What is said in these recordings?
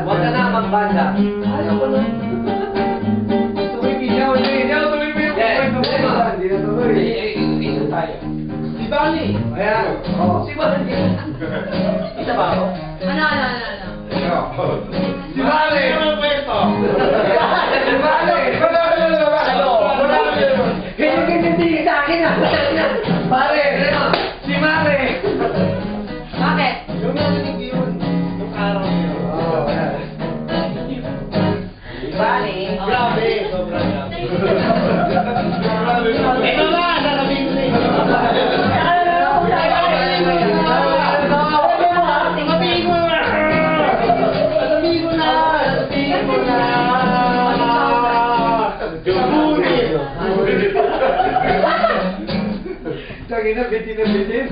Huwag ka na magbanda. Ayaw ko nun. Ito tayo. Si Bali. Ayan. Si Bali. Kita ba ako? Ano? Si Bali. Si Bali. Hindi sa akin ah. Pare, si Mare. Bakit? Yung narinig yun. Yung araw yun. Bali. Grabe. Sobrang grabe. Ito na, sasabihin ko na yun. Tangina, bitin na bitin.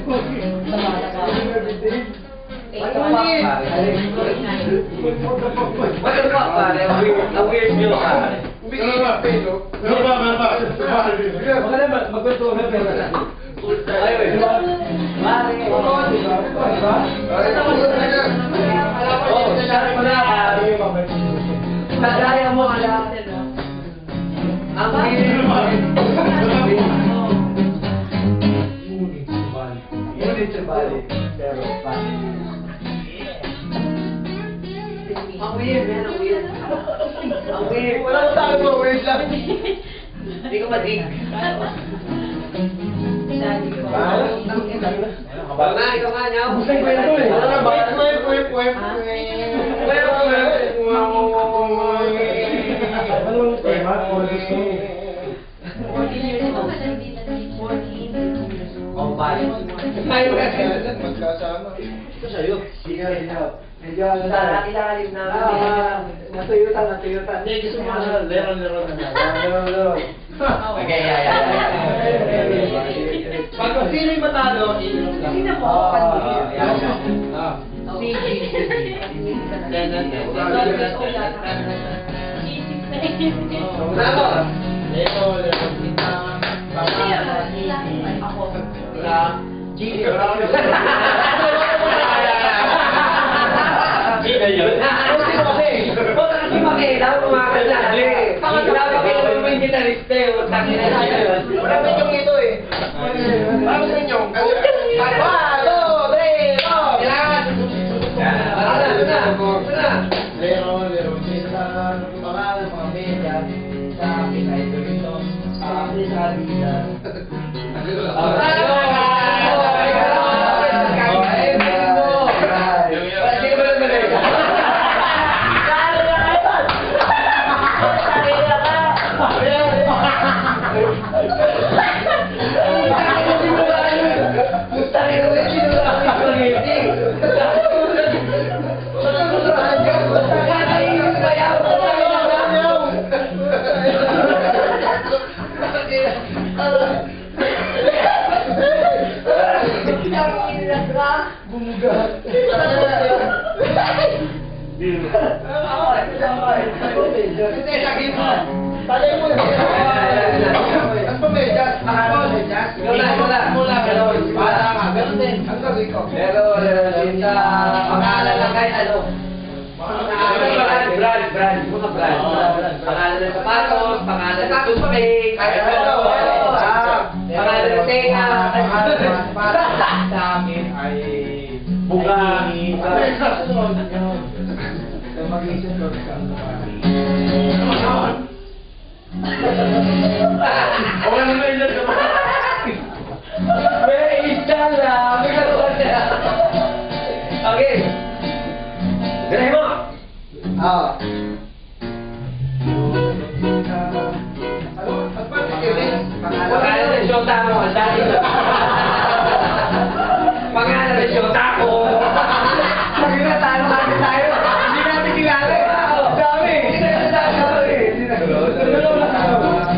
What the fuck, pare? Ang weird nyo, pare. Magkwento na pero ayun. Mare. Kagaya mo ala. Ang municipality. Pero ang weird, man. Ang weird. Ang weird. Wala ko tayo mo. Weird lang. Hindi ko madig. Bang na, ikaw nga niya. Busay ko ito eh. Anong tema? 14 years old. 14. Oh, bye. Tayo kasi. Magkasama. Ito sa'yo. Sige. Medyo nakakilakalik na. Natuyutan. Hindi, gusto mo na. Lero na. Okay, Pag sino yung matalo, iinom lang. Sino po? Pangalan lang kahit ano. Brand. Pangalan ng sapatos, pangalan ng toothpaste, kahit ano. Pangalan ng tenga. Sa amin ay Buga. mag-isip ko sa Wala naman yun sa mga. May isa lang. May kaluan siya. Okay. Ganahin mo. Pangalan ng Shota mo. Pangalan ng Shota ko. Pagkatalo natin tayo. Hindi natin kilala. Dami. Hindi natin sasabi.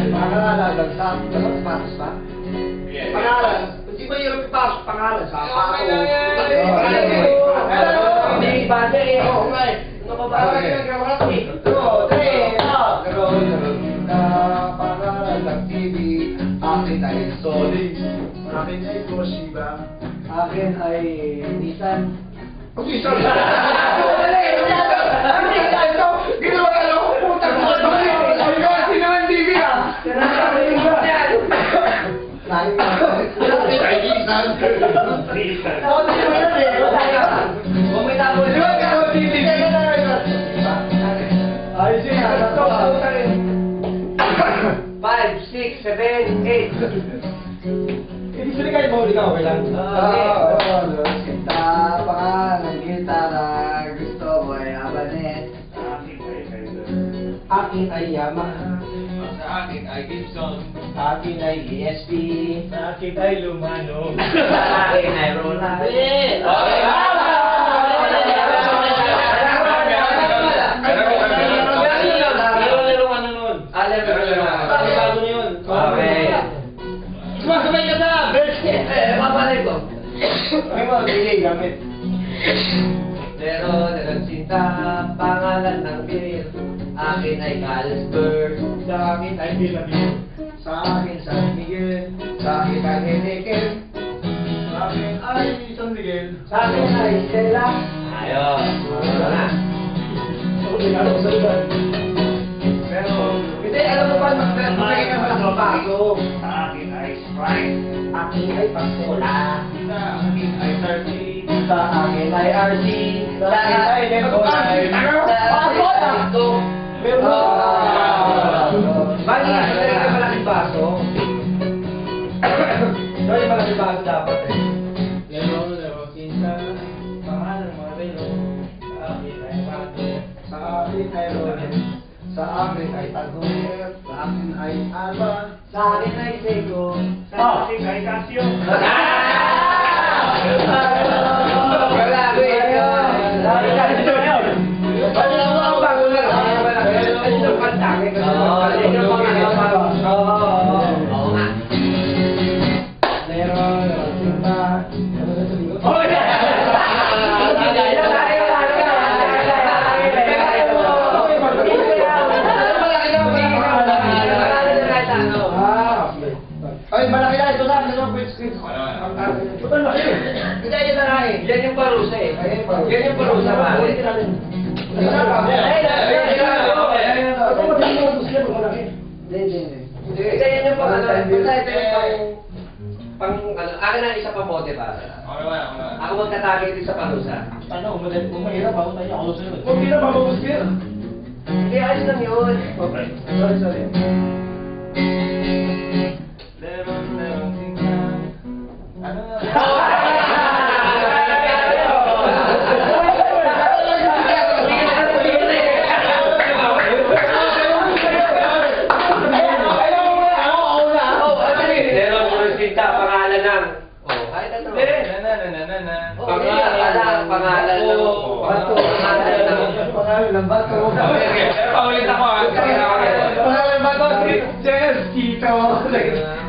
Pangalan, sapatos pa? Pangalan. Hindi ba yung pasok pangalan? Sapatos. Hindi banda eh. Oo nga eh. Pangalan ng TV. akin ay Soli. Akin ay Toshiba. Akin ay Nissan. Okay, sorry. Ginawa ka lang. Putang mo. Sino naman TV ah? Akin ay Nissan. Ayos yun, Five, six, seven, eight. Ibig sabihin kahit mahuli ka, okay lang. Kita pangalan kita na gusto ko ay Abanet. Akin ay Yamaha. Sa akin ay Gibson. Akin ay ESP. Sa akin ay Lumano. Sa akin ay Roland. Sumasabay ka sa birthday. Papalay ko. May mga delay gamit. Pero nagsinta, pangalan ng beer. Akin ay Carlsberg. Sa akin ay Bilamil. Sa akin San Miguel. Sa akin ay Heineken. Sa akin ay San Miguel. Sa akin ay Stella. Ayun. Wala na. Pero, Hindi, alam mo ba, magkakain ka malaking baso. Sa akin ay Sprite. Akin ay Pasola. Sa akin ay 30. Sa akin ay RC. sa akin ay Lembolay. Bakit ka malaking baso? Sorry, malaking baso dapat eh. Laro, kinta. Pangalan mga relo. Sa akin ay Mato. Sa akin ay Ronin. Sa akin ay Taguer. Sa akin ay Alba. Sa akin ay Sego. Sa akin ay Casio. Wala, wait. Oo nga. Ay, malaki na ito na. Ito na, quiz. Ito na, laki. Hindi, yan na nga eh. Yan yung parusa eh. Yan yung parusa ba? Hindi, yan yung pang ano. Basta ito yung pang ano. Akin na isa pang bote ba? Ako magkatagay din sa parusa. Ano, kung mahirap ako tayo, ako sunod. Kung mahirap ako gusto. Hindi, ayos lang yun. Okay. Sorry. Laro, kinta. Ano na? Pangalan ng... Oh, kahit ano. Pangalan ng... Bato. Pangalan ng bato. Paulit ako ah. Pangalan ba ito? Jess, Tito.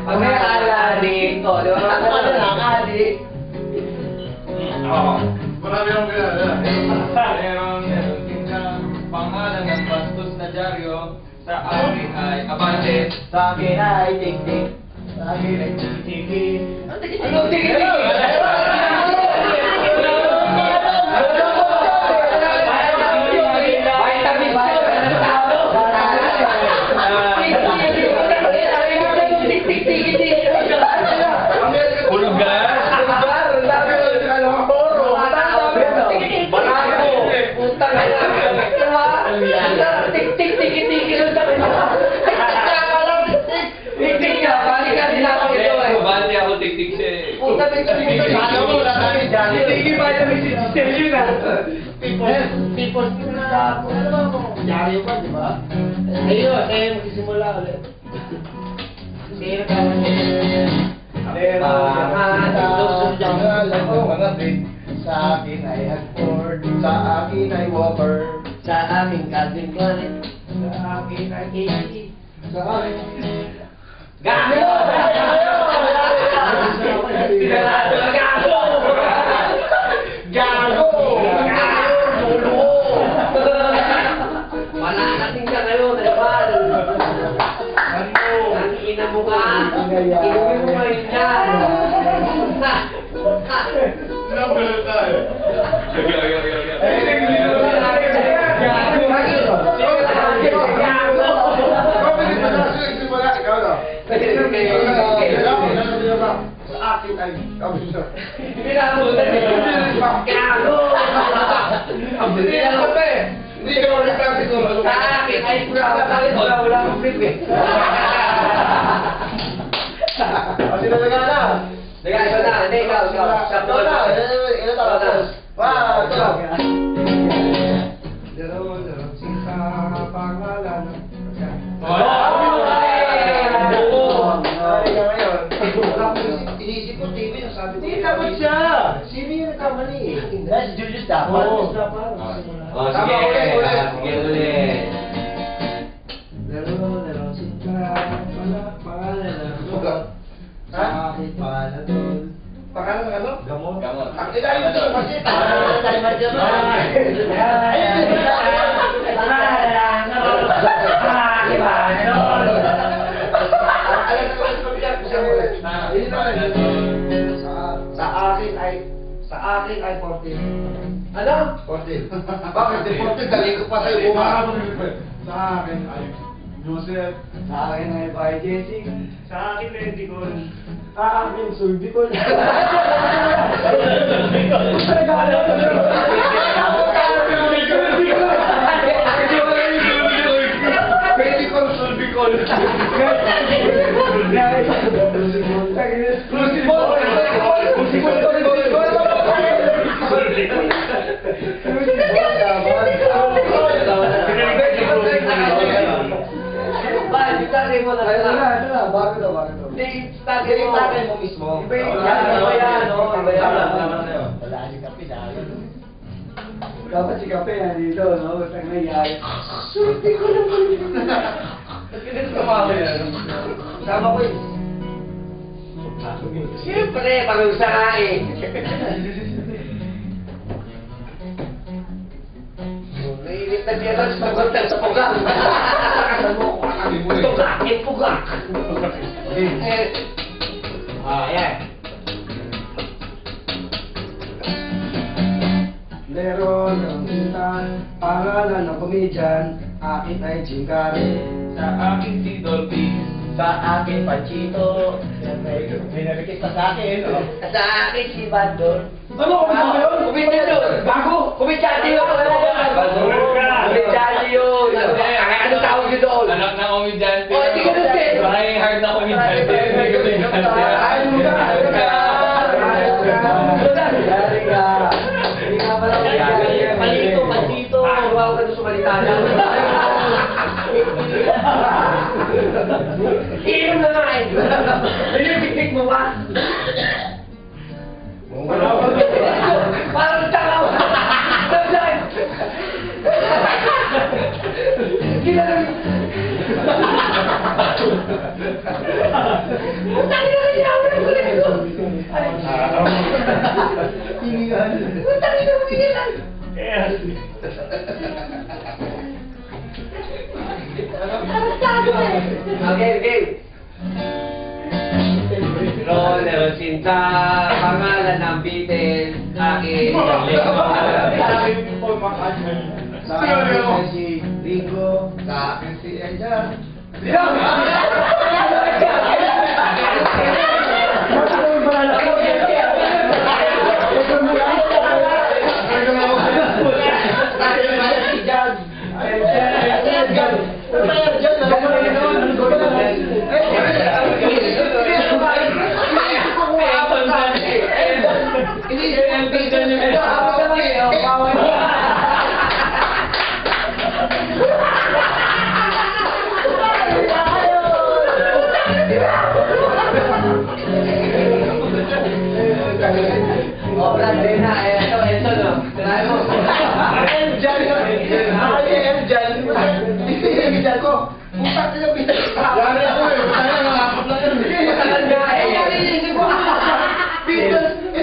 Pangalan dito. Di ba? Pangalan ng adik. Oo. Marami akong kilala. Meron kinta. Pangalan ng bastos na dyaryo. Sa akin ay Abante. Sa akin ay Tik-Tik. Sa akin ay Tiki. Anong tigil? People na yari pa, di ba? Ayun, magsisimula ulit. Sino ka man Mga break. Sa akin ay Agford. Sa akin ay Whopper. Sa aming Calvin Klein. Sa akin ay Casey. Sa akin Gago! Wala natin siya ngayon, di ba? Ang ina mo ka. Inumin mo ngayon yan. Nagulat tayo. Sa akin ay kamusta. Pinabutan eh. Gago! Ang bilis na ka eh. Hindi ka mag-reply siguro. Sa akin ay wala akong flip eh. Kasi nalaga na. Teka, ikaw na. Hindi, ikaw. Sa Ito na. Ito na. Wow, ito na. Laro, sinta, pangalan. Inisip ko, TV, nasabi ko. Hindi dapat siya. Sino yung nagkamali eh? Hindi, si Julius dapat. Oh, sige. Sige ulit. Laro, sinta, pangalan. Sa akin, pangalan. Pangalan ng ano? Gamot. Ang ilalim dito kasi. Sa akin ay 14. Ano? 14. Bakit? 14, dali ko pa sa'yo buka. Sa akin ay Joseph. Sa akin ay by Jessic. Sa akin ay Nicol. Aking Sulbicol. Bago to. Hindi, tatay mo mismo. Iba yan. Wala si Kape dahil. Dapat si Kape nandito, no? Basta nangyayari. Surti ko naman. Ba't ka dito tumawa yan? Sama ko eh. Siyempre, parusa ka eh. Naiinit na siya lang sa pagkakal sa pugak. Pugak. Yan. Laro ng intan, pangalan ng komedyan, akin ay Jim Carrey. Sa akin si Dolphy. Sa akin, Panchito. May nabikit pa sa akin, no? Sa akin si Bandor. Ano ko ba yun? Kumita yun. Bago! Kumityati yun. Kumityati yun. Ano tawag yun doon? Anak na komedyante. Oh, hindi ka na din. Trying hard na komedyante. Hindi ko komedyante. Yari ka. Hindi ka pala Palito. Huwag ka na sumalita na. Inom na nga eh. Pinipikpik mo ba? Parang takaw. Saan? Kailangan. Putang ina na siya. Wala ko lang ito. Tingihan. Putang ina mo tingihan. Okay. Roller, sinta, pangalan ng Beatles, akin, Sa akin ay si Ringo, sa akin si Edgar.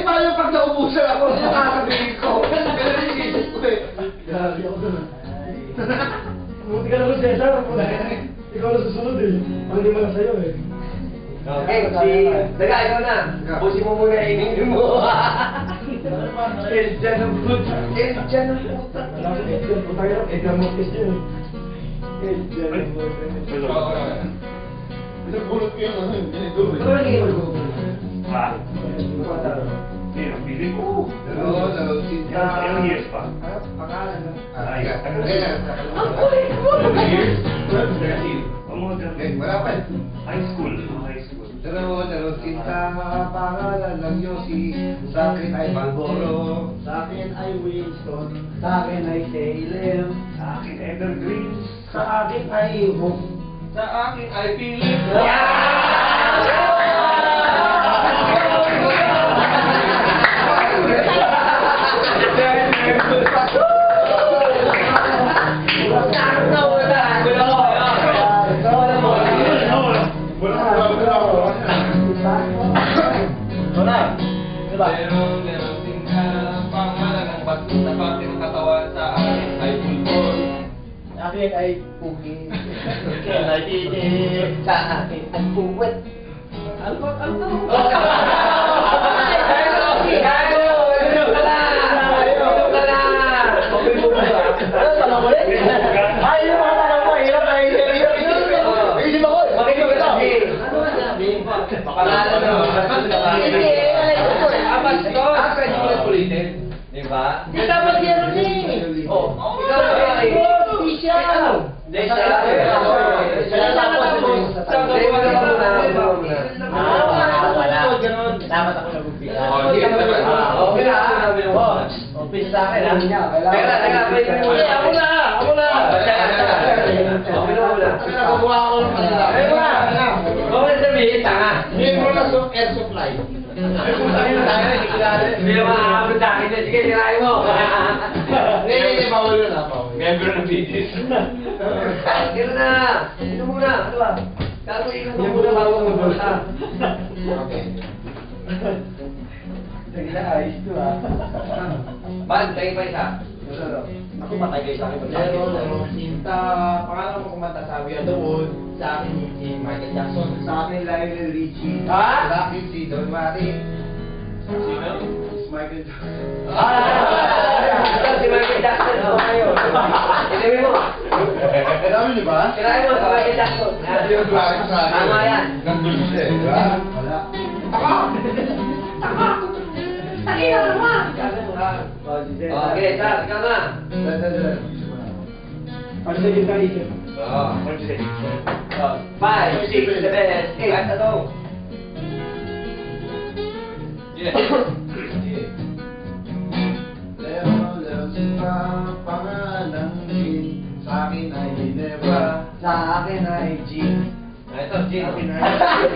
Paano pag naubusan ako, sasabihin ko? Pero inisip ko eh. Grabe ako dun. Buti ka naman, Cesar. Ikaw na susunod eh. Ang lima na sa'yo eh. Okay. Daga, ikaw na. Pusin mo muna yung ining mo. Eljan ng puta. Eljan ng puta. Alam mo, Edgar, puta yun. Edgar Montes yun. Edgar Montes. Pinagulot ko yung ano, yung binigulot. Ano lagi mo lugo? Ha? Hindi, napili ko. Dalawa, sinta. Ilang years pa? Pangalan na. Ang kulit mo! Ang mga ganun. Malapit. High school. High school. Dalawa, sinta, pangalan lang Yossi. Sa akin ay Malboro. Sa akin ay Winston. Sa akin ay Salem. Sa akin, Evergreen. Sa akin ay Hope. Sa akin ay Philip. Merong sinta, pangalan ng bastos na parte ng katawan. Sa akin ay pulbon. Sa akin ay Pugi. Sa akin ang puwet. Ano? Diba? Di dapat yan eh. Oh, ikaw na eh. Hindi siya. Hindi siya. Dapat ako nagumpisa. Okay na. Umpisa sa akin ah. Teka, Ako na. Nakakuha ako ng kanila. Okay, sabihin, tanga. Hindi mo na sa air supply. Hindi naman aabot sa akin. Sige, sirahin mo. Hindi, bawal yun ah. Bawal. Member ng BTS. Ito na. Ito muna. Ano ba? Gagawin ko muna bago magbulta. Okay. Sige, ayos to ah. Ban, tayo pa isa. Ako matagay sa akin. Pero, Sinta, pangalan mo kumanta sa Abiya doon, sa akin si Michael Jackson, sa akin Lionel Richie, Ha? sa akin si Don Mari, Sino? si Michael Jackson. Ito, si Michael Jackson. Oh, kayo. Itiwi mo. Alam niyo ba? Sirahin mo si Michael Jackson. Yung klase sa akin. Tama yan. Nandun siya eh, di ba? Wala. Okay, Sar, ikaw na. Ano sa yung kaisip? Oh. What's it? 5, 6, 7, 8. At ito. Leo, Sinta, pangalan din. Sa akin ay Ginebra. Sa akin ay Jean. Ito, Jim. Wala,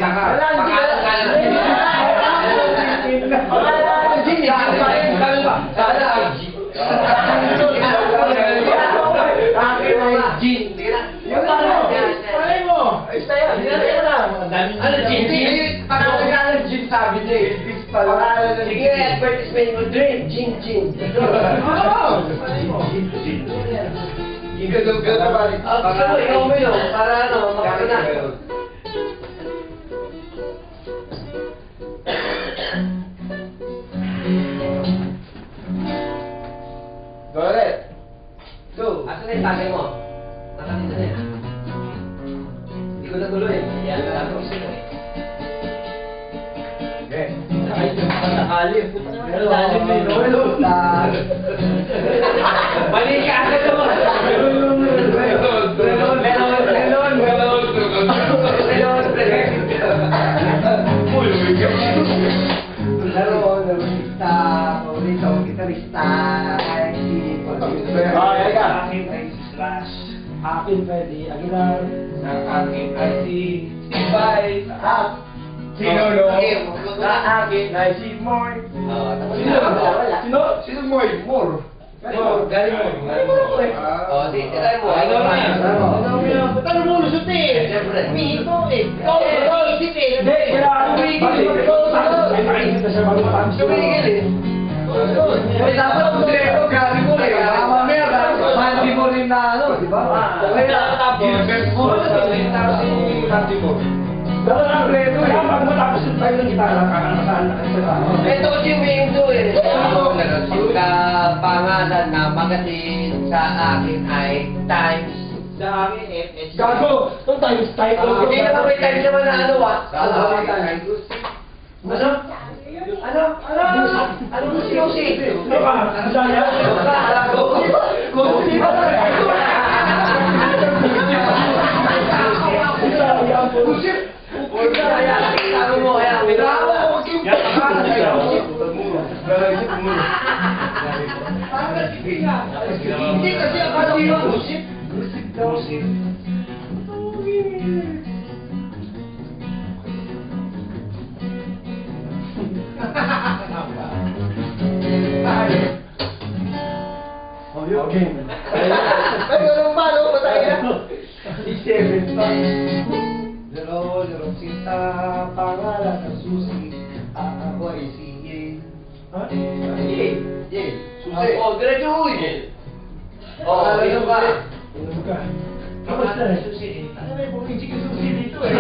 Pangalan ka lang. Jean. Sabi ba? Sabi ay Jim. Sa akin ay Jean. Sige na. Yung palay mo. Ay, tayo. Yan na. Ano, Jim? Pangalan nga ng Jean sabi niya eh. Elvis pala. Sige, advertisement mo. Dream, Jim, Jim. Oo. Gagawin na ba? Gusto mo, ikaw mo yun. Para ano, makakita. Go ulit. Asan na yung tagay mo? Nakakita na yan. Hindi ko natuloy. Yan, tapos ito eh. Okay. Ay, nakakali. Lalim mo yun. Mali ka agad naman. Laro, narusista, paborito, gitarista, ay si Ay, ka. Akin ay si Slash. Akin Freddy Aguilar. Sa akin ay si Steve. Sino no? Sa akin ay si Moy. Sino mo eh? More. Galing mo. Oh, di, tirahin mo. Ikaw na yan. Ano mo lusot eh? Siyempre. Umiiko eh. Ikaw isip eh. Hindi, kailangan Tumigil eh. Tumigil eh. May dapat kumpleto, galing mo eh. Mamaya, mandi mo rin na ano, di ba? Okay na, tapos. Gilbert Moore. Tapos si Randy mo. Dala na ang reto eh. Pag matapos yung tayo ng gitara, kakakasaan na kayo sa tao. Ito kasi yung window eh. Pagka pangalan na magazine sa akin ay Times. Sa akin, FH. Gago! Itong times type lang. Hindi naman may Times naman na ano ah. Ano? Ano? Ano? Ano si? Ano ba? Ano saan yan? Hindi kasi akala ko yung usip. Okay. Ay, ganun pa, no? Patay na. I7 pa. Laro sita, pangalan ng susi. Ako ay si Ye. Ha? Ye. Susi. Oh, diretso uy. Oh, ito pa. Ano ka? Kamusta? Susi. Ano may bumijik yung susi dito eh?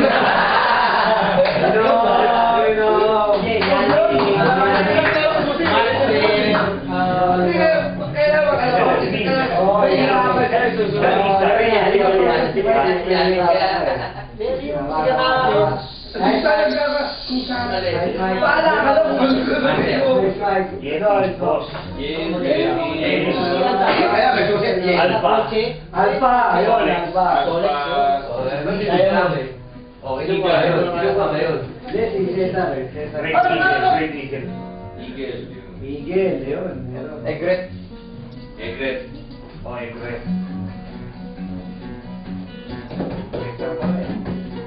Alpha, ayun, Alpha. Oh, ito pa ngayon. Yes, Cesar. Great Eagle. Eagle. Miguel, ayun. Meron. Egret. Egret. Oh, great.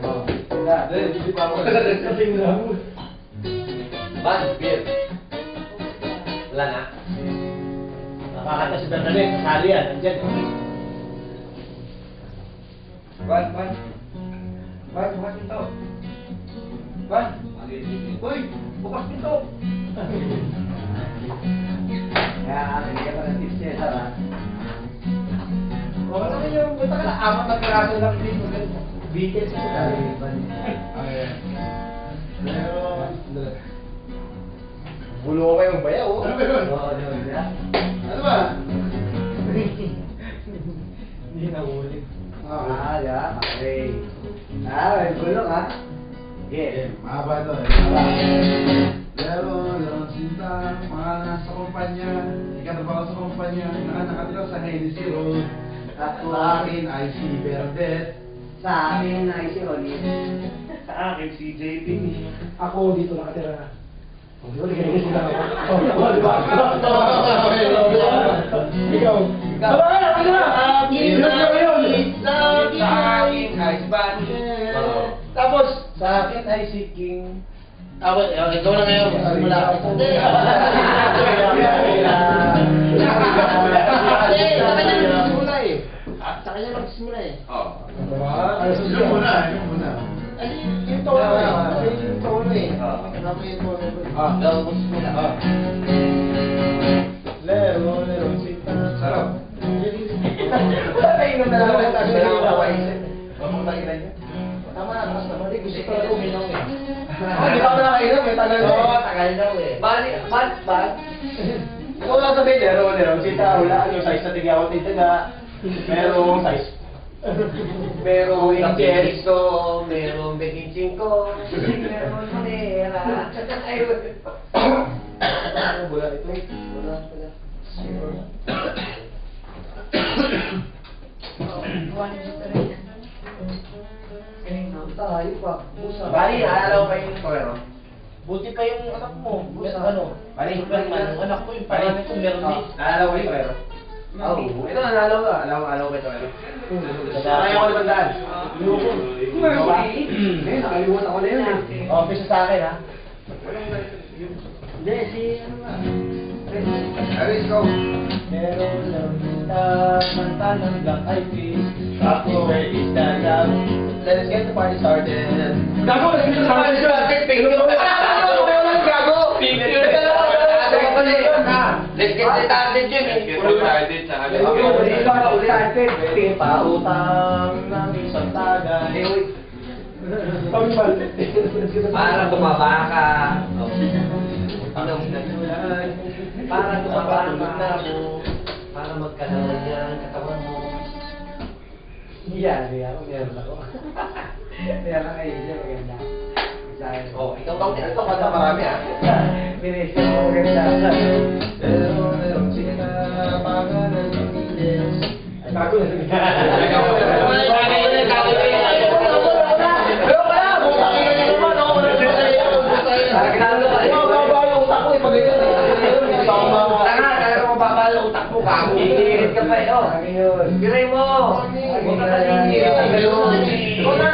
Oh, wala. Hindi pa ako. Kasing lang. Van, beer. Wala na. Nakakata si Bernadette, kasali yan, nandyan. Ban, bukas ito. Ban. Uy, bukas ito. Kaya, bigyan ka ng tips niya, ha? O, ano yung buta ka na? Apat na piraso lang dito. Beatles ko tayo. Bulo ko kayong bayaw. Ano ba yun? Oo, yun. Ano ba? Hindi na ulit. Yeah. Okay. May bulok, ha? Yes. Mahaba ito eh. Laro sinta, mga sa kumpanya, ikatrabaho sa kumpanya, nakatira sa Hennessy Road. At sa akin ay si Bernadette. Sa amin ay si Ronnie. Sa akin, si JP. Ako dito nakatira. Oh, di ba? Ganyan sila ako. Oh, di ba? Ikaw. Tama ka na, ano na? Sa akin ay Van. Tapos, sa akin ay si King. Tapos, ikaw na ngayon. Simula ako. Hindi, sa kanya magsimula eh. Sa kanya magsimula eh. Oh. Yun muna, yun muna. Ay, yung tono eh. Yung tono eh. Ano yung tono eh? Daw magsimula. Lero, sita. Sarap. Patay na naman tayo sa laway. Tama na, tapos naman. Gusto ko lang uminom eh. Di ba na kayo? May tagal na Oo, eh. tagal daw eh. Bali, ban. Ikaw lang sabihin, lero, sita. Wala, ano, size na tigyawan dito na. Merong size. Merong inches ko, merong 25 ko, merong manera. Ay, Wala ito. wala pala. Tayo pa. Bali, naalala ko pa yung torero. Buti pa yung anak mo. Busa. Ano? Bali, Superman. Yung anak ko, yung pangalan ko, meron din. Naalala ko yung torero. Oo. Ito, naalala ko. Naalala ko yung torero. Kaya ko naman daan. Ngayon, nakalimutan ako na yun eh. Oh, pisa sa akin ha. Hindi, si ano nga. Aris, go. Meron lang kita, kanta ng Black Eyed Peas. Ako, where is the love? Let's get the party started. Gago! Let's get the party started! Gago! Let's get the started, Jimmy. Excited sa Pautang ng isang tagay. Para tumaba ka. Inom na ulan. Para tumaba ka. Para magkalaman niya ang katawan mo. Yan, meron ako. Meron ako idea, maganda. Oh, ikaw bang tinanong ka na marami ah? Minisip ko maganda. Pero sila pangalan ng Beatles. Ay, bago na sabi. Gigirit ka pa eh, oh. Giray mo. Huwag ka kaligid. Ikaw na.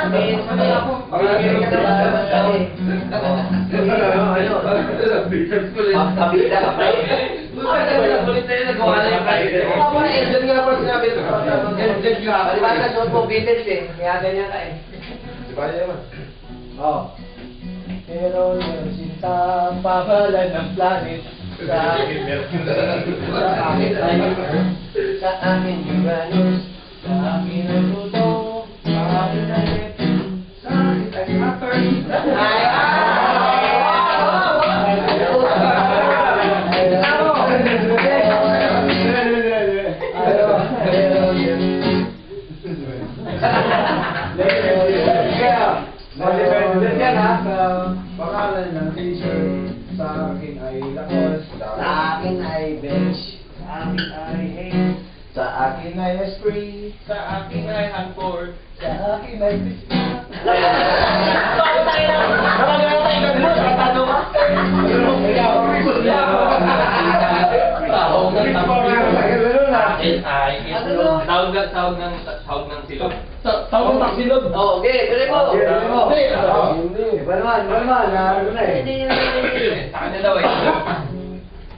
Pagkabida ka pa eh. Kulit na yun, nagawa na yung kayo. Diyan nga pa sinabi ito. Diyan nga. Diba nagsuot mo Beatles eh. Kaya ganyan ka eh. Diba yan naman? Oh. Pero yung sinta ang pangalan ng planet sa akin ay Earth, Sa akin Uranus. sa akin ay Pluto, sa akin ay Neptune, sa akin ay Saturn. Pangalan ng t-shirt, sa akin ay Lacoste, Sa akin ay bench. sa akin ay Hanes, Sa akin ay Esprit. Sa akin ay Hanford. sa akin ay Christmas. Tahong ng Akin ay itlog. Sahog ng silog. Tawag ng taksilog. Oh, okay, tuloy mo. Iba naman, ano na eh. Sa kanya daw eh.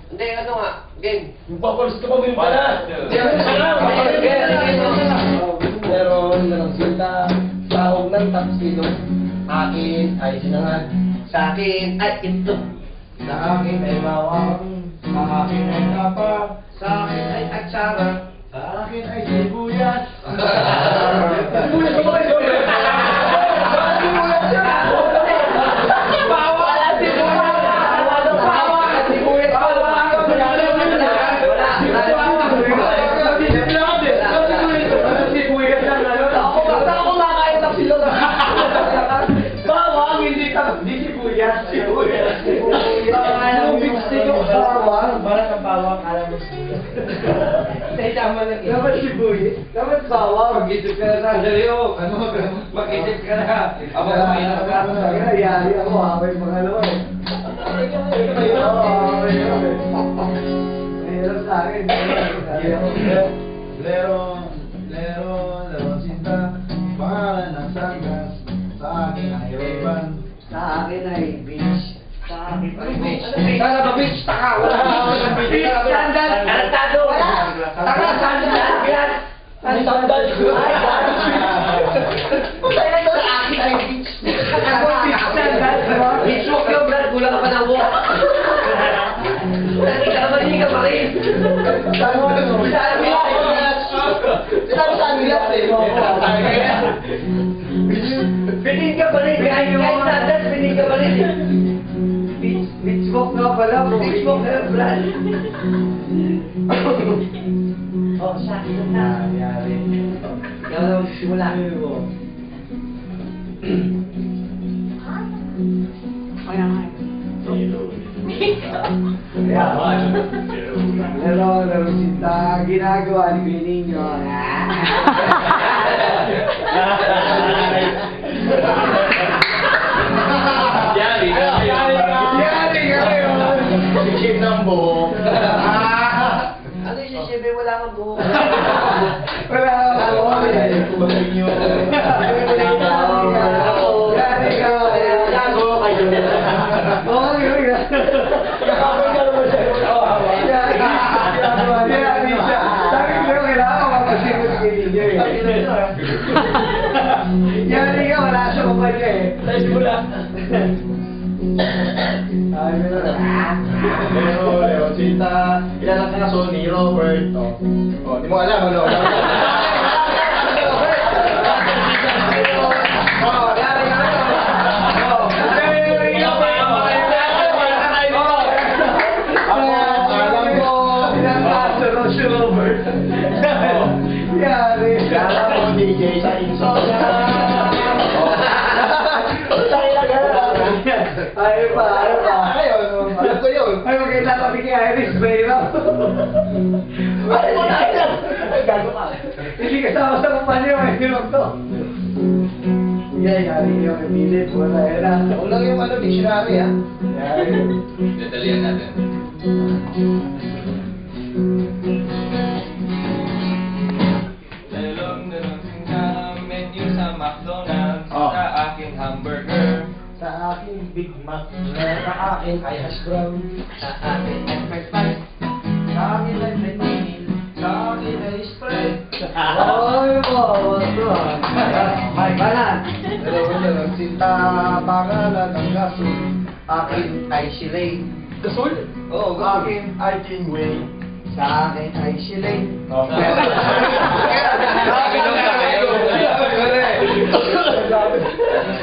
Hindi, ano nga, game. Yung papalos ka pa mo yung pala. Meron ng sinta. Sahog ng taksilo. Akin ay sinangad. Sa akin ay itlog. Sa akin ay bawang. Sa akin ay tapa. Sa akin ay atsara. Sa akin ay sibuyas. Sibuyas ba kayo? Bawang, alam mo sibuyas. Hindi, tama lang eh. Dapat sibuyas. Dapat bawang. Mag-isip ka na sa sarili. Mag-isip ka na. Aba, mahirap ka. Yari ako, away pangalawa eh. Mahirap sa akin. Lero, sinta. Pangalan ng Sangas. Sa akin ay Ray-Ban. Sa akin ay beach. Sa akin ay beach. Sana ba bitch? Taka, wala. Bitch, sandal. Tarantado. Wala. Taka, sandal. Biyan. Sandal. Kaya ito sa akin ay bitch. Ako bitch, sandal. Bitch, walk yung brad. Kulang ka pa ng walk. Nakita ka ba, hindi ka pa rin. Sinabi sa Angilas eh. Pinig ka pa rin. Kahit sandal, pinig ka pa rin. Bitch walk nga pala. Bitch walk na brad. Oh, siya. Yari. Ikaw na magsisimula. Laro sinta, ginagawa ni Beninyo. Yari ka. Yari kayo! Sikip ng buhok. Ano yung sisibi? Wala kang buhok. Wala ako. Kumain nyo. Yari ka! Gago kayo. Oo, yun. Kakapag ka naman siya. Yari siya. Sabi ko yung kailangan makapasimot kay Ninyo eh. Yari ka, wala siya kumpanya eh. Tayo simula. Ay, meron. Lero, sinta. Ilan ang kaso ni Robert. Oh, di mo alam ano. Oh, yari ka. Ayaw pa. Alam ko yun. Ay, magkita kami kay Iris, Brayro. Ay, mo na yan! Gago ka. Hindi kasama sa kumpanya, may hirap to. Yan, yari yung pilit, wala yan. Huwag lang yung dictionary ha. Yari. Dadalian natin. Dalong sinta menu sa McDonald's. Oh. Sa aking hamburger. Sa aking Big Mac, sa akin ay hash brown, Sa akin ay french fries. sa akin ay McMeal, sa akin ay spread. Oy, may banan. Dalawang sinta, pangalan ng gasol. Akin ay silay. Gasol? Oo, Sa akin ay Kingway. Sa akin ay silay.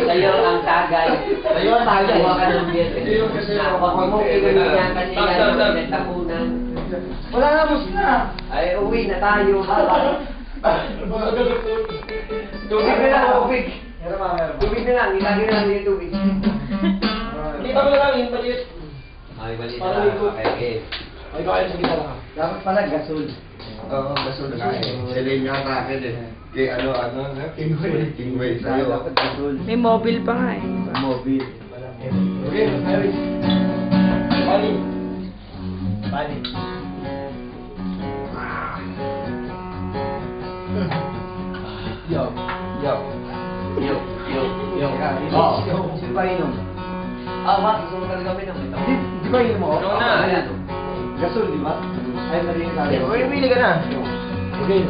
Sa'yo ang tagay. Sa'yo ang tagay. Huwag ka ng biyete. Sa'yo kasi Huwag mo kinunyan kasi Stop, yan stop, stop. ang nagtapunan. Wala na, bus na. Ay, uwi na tayo. Tubig na lang, tubig. Meron ba, meron ba? Tubig na lang, ilagay na lang yung tubig. Hindi pa lang yung palit. Ay, mali na Parang lang. likod. Okay. Ay, kaya sa gitna lang. Dapat pala gasol. Oo, gasol na kain. Sila yung nga sa akin eh. Kay Kingway sa'yo. Dapat gasol. May mobile pa nga eh. Mobile. Okay, Iris. Pani. Pani. Yo. Yo. Yo. Yo. Yo. Oh, sino ba inom? Ah, what? Gusto mo talaga minom? Ito. Di ba inom ako? Ano na? Ayan. Gasol, di ba? Ay, mali yung sabi. Pili ka na. Okay.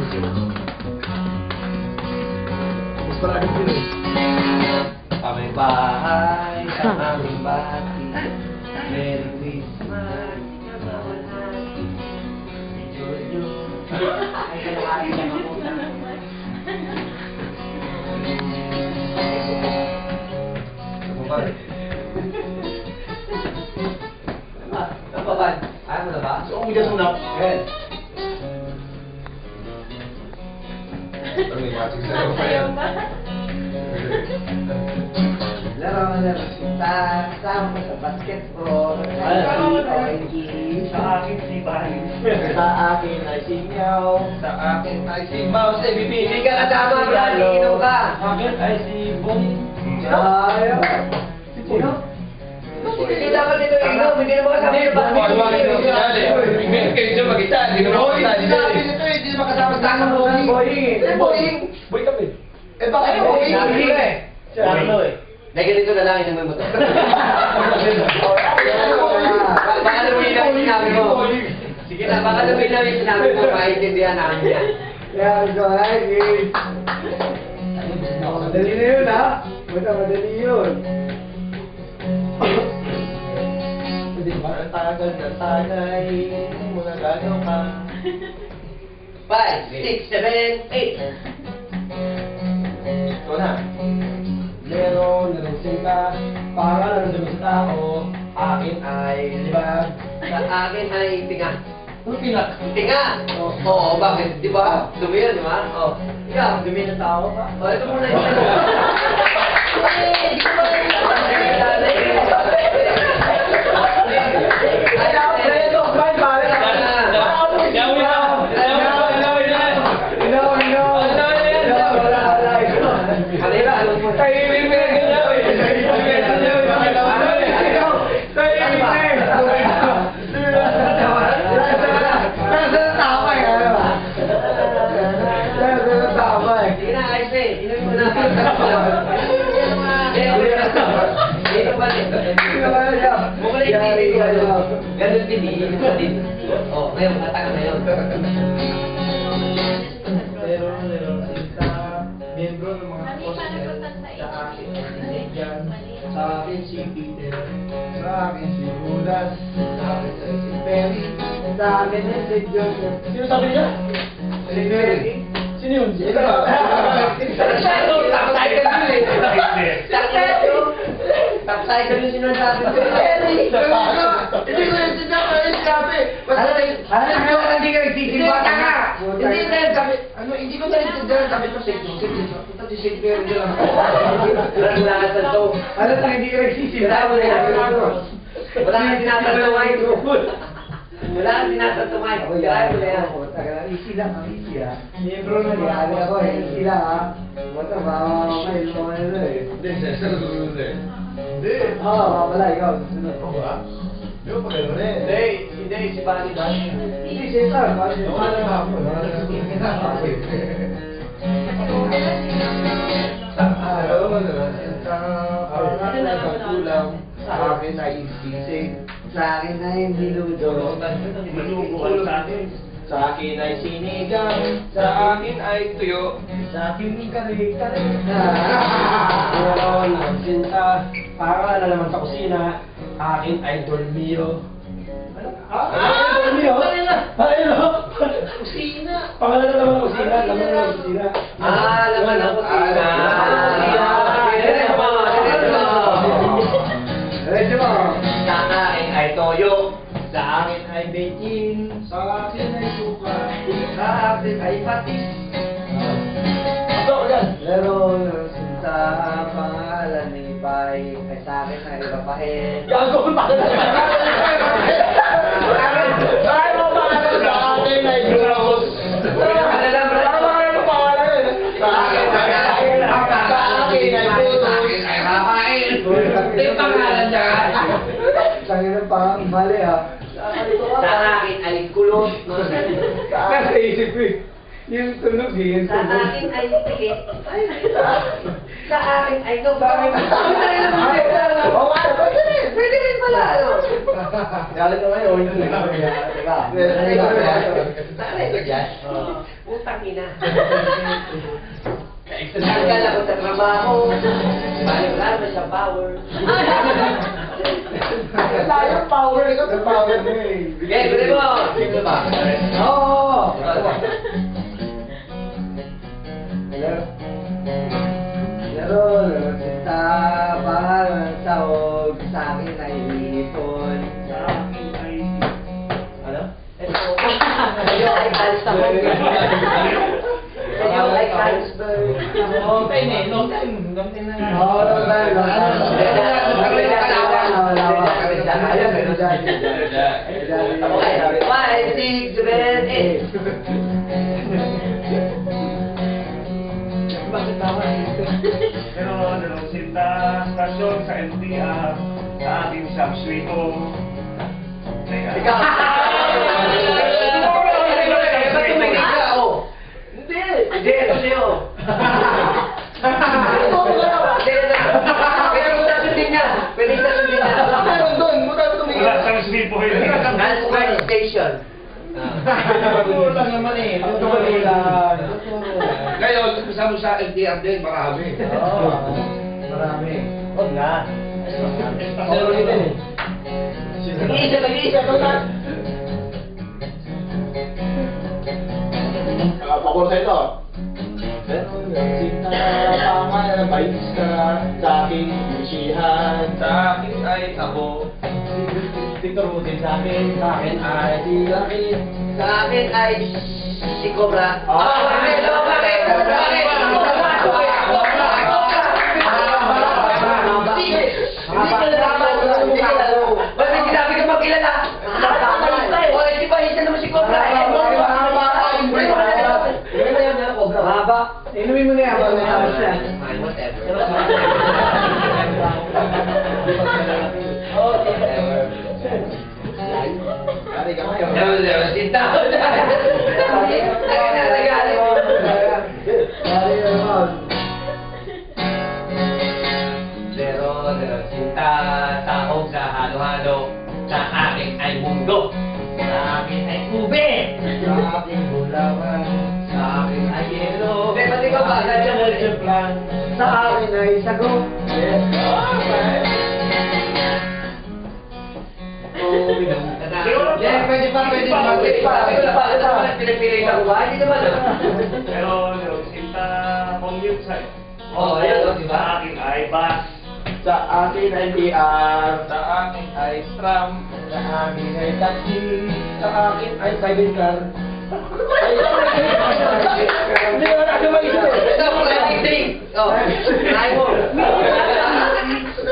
Mas maraming pili. Kami bahay sa aming bati. Merry Christmas. Kamahal-hati. Si Jojo. Ay, kalahati lang ako. Ano ba ba? Ayaw mo na ba? So, kung gas mo na. Yes. May matching sa'yo pa yan. Laro na laro. Sama ko sa basketball. Ay, Sa akin si Bahin. Sa akin ay singaw. Sa akin ay si Mouse MVP. Hindi ka kasama, Brad. Inom ka. Sa akin ay si Bong. Ayaw. Sino? Hindi dapat ito inom. Hindi naman kasama yung basketball. Ngayon kayo dyan mag-isa. Hindi naman Boy, ako hindi natin ito eh. Hindi makasama sa akin ng Boeing. Boeing. Boy kami. Eh bakit Boeing? Sabi ko eh. Si Arno eh. Na ganito na lang, inumin mo to. Baka namin lang yung sinabi mo. Sige na, baka namin lang yung sinabi mo. Maintindihan namin yan. Yeah, go ahead, guys. Madali na yun, ha? Basta madali yun. Parang tagal na tagay. Muna gano'n ka. 5, 6, 7, 8. Ito na. Lero, sinta, pangalan ng sa tao, akin ay libag. Sa akin ay tinga. Ano pinak? Tinga! Oo, bakit? Di ba? Dumi yun, di ba? Oo. Ikaw, Dumi ng tao pa. o, ito muna yung di ko Sige na, ayos na eh. Inumin mo na. Dito ba din? Mukha na yung titi ko. Ganun din, iinom ka din. O, ngayon, matagal na yun. Lero, sinta, miyembro ng mga cosmet. Sa akin si Negan. Sa akin si Peter. Sa akin si Judas. Sa akin si Perry. Sa akin ay si Joseph. Sino sabi niya? Si Perry. Sino yun? Sino? Top cycle yun eh. Top cycle yung sinasabi ko. Hindi ko yung sinakay. sinabi. Basta Hindi ka nagsisimba ka nga. Hindi dahil sabi, hindi ko naiintindihan. Sabi ko, sige, punta si St. Mary lang. Lahat to. Hindi ka nagsisimba. Wala kang tinatantumay. Wala kang tinatantumay. Kaya mo na yan. Easy lang, easy ha. Miyembro na yan. Ako easy lang ha. Bata, mamamail mo ano eh. Hindi, sa susunod eh. Hindi. Oo, wala, ikaw. Sunod. Ako ba? Di ba pa gano'n eh? Hindi, si Bani Bani. Hindi, Cesar. Yung ano nga po, sa akin ay isisig. Sa akin ay niludo. Manubukan sa akin. Sa akin ay sinigang. Sa akin ay tuyo. Sa akin ni kare-kare. Meron ang sinta. Para na naman sa kusina. Akin ay dolmio. Dolmio? Ayun. Kusina. Pangalan na naman ng kusina. Laman ng kusina. Laman ng kusina. Diretso mo. Sa akin ay toyo. Sa akin ay beijing. Sa akin ay suka. Sa akin ay patis. Meron ang sinta. Pangalan ni Pai. Ay sa akin ay papahin. Gago pa ka Ay, mo ba ano sa akin ay gross? Sa akin ay kapain. Ito yung pangalan niya. Sangin ng pang mali ha. Sa akin ay kulot. Nasa isip ko eh. Yung tunog eh. Yung Sa tunog. akin ay tikit. Sa akin ay tubaw. Pwede rin pala. Galit naman yun. Yun lang. Teka. Ito dyan. Utang ina. Nagkal ako sa trabaho. Balik lang na sa power. Tayong power ito. The power mo eh. Okay, pwede mo. Sino ba? Oo. Meron sinta. Pangalan ng tawag. Sa akin ay ipon. Sa akin ay... Ano? Ayaw ay Halsburg. Ayaw ay Halsburg. Long time eh. Long time na. Oo, Okay, 5, 6, 7, 8. Bakit tama dito? Pero ano, sinta stasyon sa NTR. Sa akin sa Suito. Teka. Hindi, ito siyo. Pwede sa sundin niya. Meron doon, mo tayo tumingin. Wala sa Suito ko yun. Halsburg Station. Kulang naman eh. Ngayon, kasama sa LTR din, marami. Oo. Marami. Huwag na. Pero yun eh. Mag-iisa. Pabor sa ito. Meron sinta. Pangalan ng bikes ka. Sa aking musihan. Sa akin ay ako. Victor Butin sa akin. Sa akin ay dilakit. Sa akin ay si Cobra. Bakit? Ba't may sinabi ka magkilala? O, di ba, isa naman si Cobra. Haba. Inumin mo na yan. Tapos yan. Kari ka ngayon. Sinta. Meron sinta, tahog sa halo-halo. Sa akin ay mundo. Sa akin ay ube. Sa aking bulawan. Sa akin ay yelo. Ba't ikaw ba? Sa akin ay sago. Pwede pa. Pinagpili ka ba? Hindi naman. Pero ano, sinta commute sa... Oo, ayan, di ba? Sa akin ay bus. Sa akin ay BR. Sa akin ay tram. Sa akin ay taxi. Sa akin ay private car. Hindi ko na ako mag-isip eh. Ito, private drink. Oh, try mo.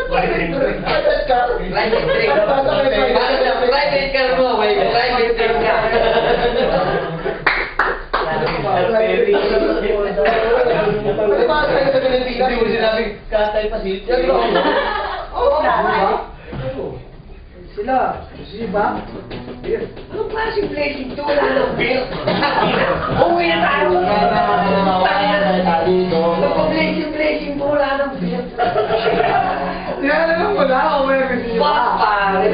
Private car. Private drink. Bakit sa private car mo, may private drink ka. Hindi mo sinabing katay pa si Oo, sila. Ba? anong klaseng blessing ito? Wala nang beer. Uwi na tayo. Nagpa-blessing po, wala nang beer. Alam mo na ako may kasi Pare.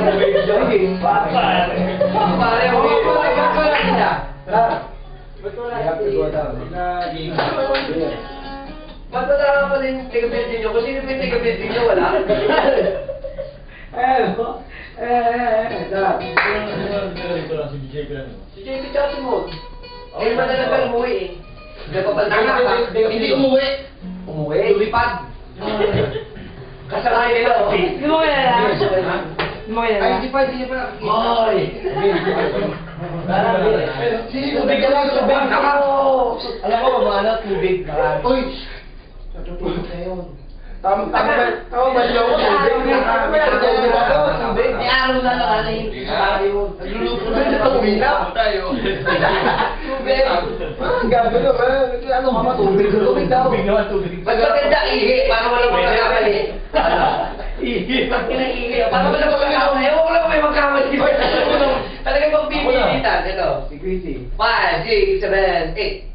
Pare, uwi po. Ba't wala ka pala yung taga-building nyo? Kung sino pa yung taga-building nyo, wala? Si JB tsaka si Maud. Eh, madalagal umuwi eh. Hindi umuwi. Umuwi? Lumipad. Kasalanan nila. Hindi mo kaya Ay, hindi pa nakikita. Hoy! Tubig ka lang, tubig ka. Alam ko, mga tubig. Uy! Natutulog na yun. Tama ba yung tubig? May araw na lang ano yung tayo. Nagluluto na sa umilaw. Tayo. Tubig. Gabi naman. Ano ka ba? Tubig daw. Mas maganda ihi, para wala magkakamali. Ihi. Pag kinaihi, para wala magkakamali. Ewan ko lang may magkakamali. Talagang pagpipilitan. Ito. Si Chrissy. 5, 6, 7, 8.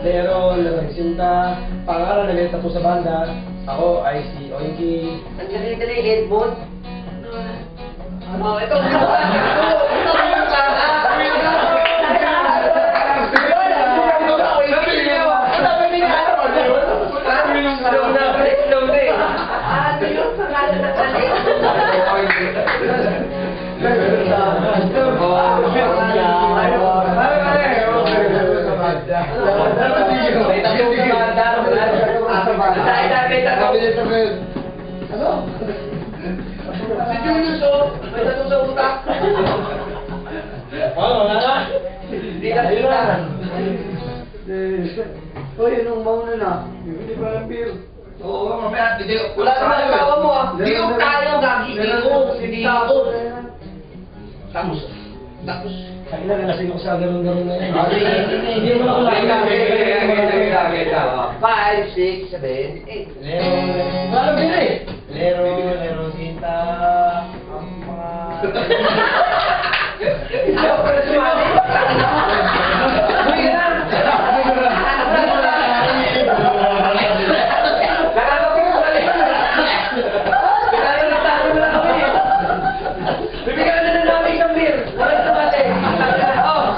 Lero, sinta, pangalan na leta po sa banda. Ako ay si Oinky. Ang dali-dali, headphone. Ano? Ito. Ano? Si Julius, oh. May tatong sa utak. Wala na. Hindi na sila. Uy, anong mauna na? Hindi pa ng beer. Oo, mamaya. Wala naman ang gawa mo, ah. Hindi ko tayo gagiging ko. Hindi ako. Tapos. Kaya na nalasing ako sa ganun-ganun na yun. Hindi mo na kailangan. 5, 6, 7, 8. Wala ng beer eh. Lero, sinta, ang mga... Ayaw ko na sumali. Uy, ka na. Nakakapag ko sumali. Kailangan na tayo na kami. Bibigyan na namin ng beer. Wala sumali. Oh,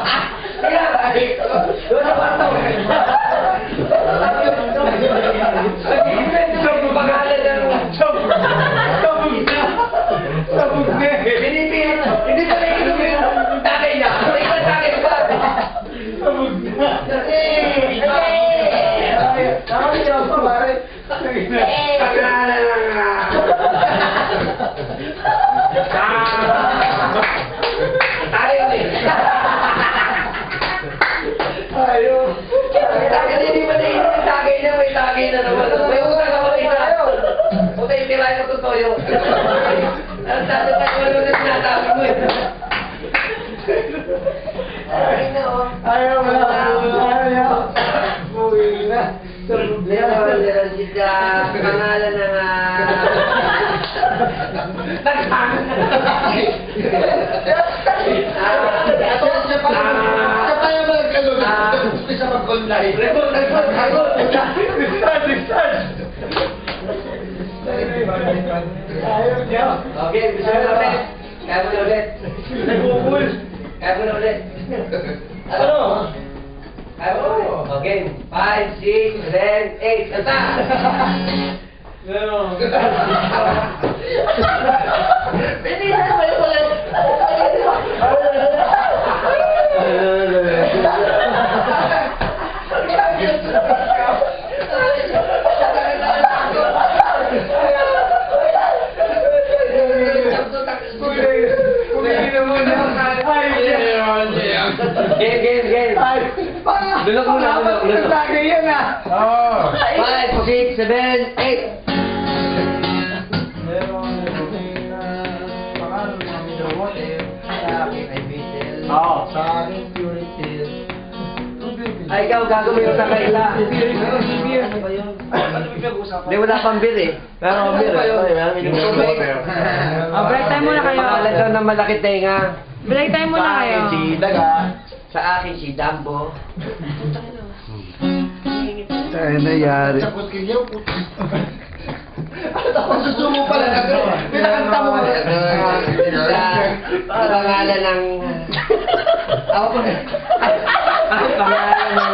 sige. Doon sa kwarto. Nag-invent yung pangalan ng... Sabog na. Binipin. Hindi pa rin yung tagay niya. May iba tagay pa. Sabog na. Nakakita pa pare. Tayo ni. Ayaw. Tagay hindi pa rin yung tagay niya. May tagay na naman. May utang ako na isa. Utay tirahin ko tutoyo. Ang tatatayo mo na sinasabi mo eh. Ay na oh. Ayaw mo na. Ayaw. Uwi na. Sabog na. Leron sila. Pangalan na nga. Ayaw niya. Okay, gusto mo na ulit. Kaya mo na ulit. Nagugul. Kaya mo na ulit. Ano? Kaya mo na ulit. Okay, 5, 6, 7, 8. Kanta! Ano? Pwede na naman yung ulit. Game. Ay, Dulog muna, dulog. Tagay yan ah. Oo. 5, 6, 7, 8. Pangalan ng Milowote, sa akin ay Betel. Oo. Sa akin, Puritil. Ay, ikaw gagawin yung takaila. Ano ba yun? Hindi, wala pang beer eh. Pero beer eh. Break time muna kayo. Pangalan daw ng malaki tenga. Break time muna Sa kayo. akin si Daga. Sa akin si Dambo. Ay, nangyari. Sakot kayo, puto. Susumo pala na. Pinakanta mo. Sa pangalan ng... Ako pa. Ang pangalan ng...